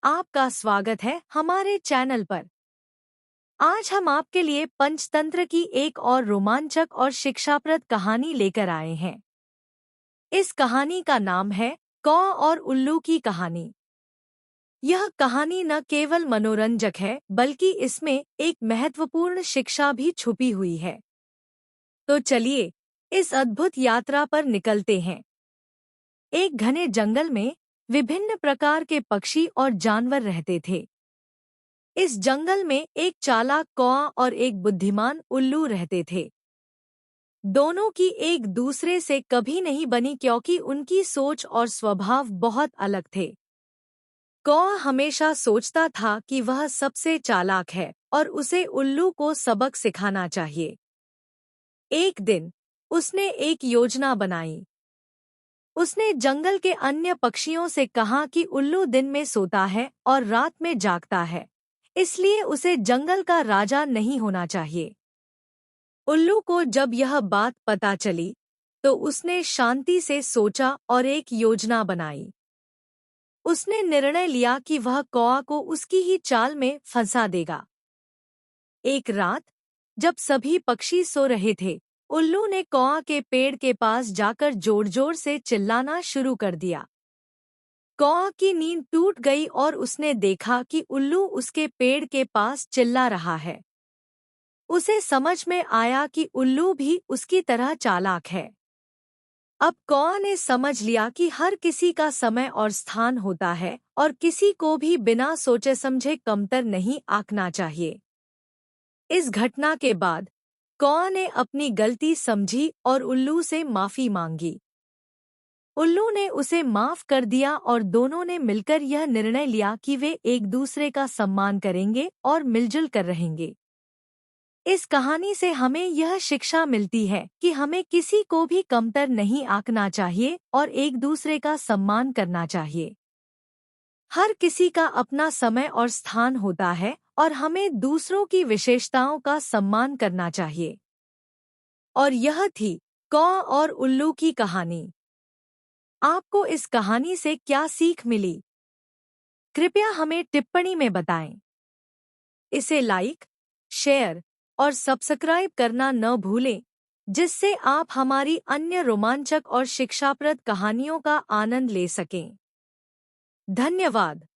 आपका स्वागत है हमारे चैनल पर। आज हम आपके लिए पंचतंत्र की एक और रोमांचक और शिक्षाप्रद कहानी लेकर आए हैं। इस कहानी का नाम है कौ और उल्लू की कहानी। यह कहानी न केवल मनोरंजक है बल्कि इसमें एक महत्वपूर्ण शिक्षा भी छुपी हुई है। तो चलिए इस अद्भुत यात्रा पर निकलते हैं। एक घने जंगल में विभिन्न प्रकार के पक्षी और जानवर रहते थे। इस जंगल में एक चालाक कौआ और एक बुद्धिमान उल्लू रहते थे। दोनों की एक दूसरे से कभी नहीं बनी क्योंकि उनकी सोच और स्वभाव बहुत अलग थे। कौआ हमेशा सोचता था कि वह सबसे चालाक है और उसे उल्लू को सबक सिखाना चाहिए। एक दिन उसने एक योजना बनाई। उसने जंगल के अन्य पक्षियों से कहा कि उल्लू दिन में सोता है और रात में जागता है, इसलिए उसे जंगल का राजा नहीं होना चाहिए। उल्लू को जब यह बात पता चली तो उसने शांति से सोचा और एक योजना बनाई। उसने निर्णय लिया कि वह कौआ को उसकी ही चाल में फंसा देगा। एक रात जब सभी पक्षी सो रहे थे, उल्लू ने कौआ के पेड़ के पास जाकर जोर-जोर से चिल्लाना शुरू कर दिया। कौआ की नींद टूट गई और उसने देखा कि उल्लू उसके पेड़ के पास चिल्ला रहा है। उसे समझ में आया कि उल्लू भी उसकी तरह चालाक है। अब कौआ ने समझ लिया कि हर किसी का समय और स्थान होता है और किसी को भी बिना सोचे समझे कमतर नहीं आंकना चाहिए। इस घटना के बाद कौआ ने अपनी गलती समझी और उल्लू से माफी मांगी। उल्लू ने उसे माफ कर दिया और दोनों ने मिलकर यह निर्णय लिया कि वे एक दूसरे का सम्मान करेंगे और मिलजुल कर रहेंगे। इस कहानी से हमें यह शिक्षा मिलती है कि हमें किसी को भी कमतर नहीं आंकना चाहिए और एक दूसरे का सम्मान करना चाहिए। हर किसी का अपना समय और स्थान होता है और हमें दूसरों की विशेषताओं का सम्मान करना चाहिए। और यह थी कौआ और उल्लू की कहानी। आपको इस कहानी से क्या सीख मिली? कृपया हमें टिप्पणी में बताएं। इसे लाइक, शेयर और सब्सक्राइब करना न भूलें, जिससे आप हमारी अन्य रोमांचक और शिक्षाप्रद कहानियों का आनंद ले सकें। धन्यवाद।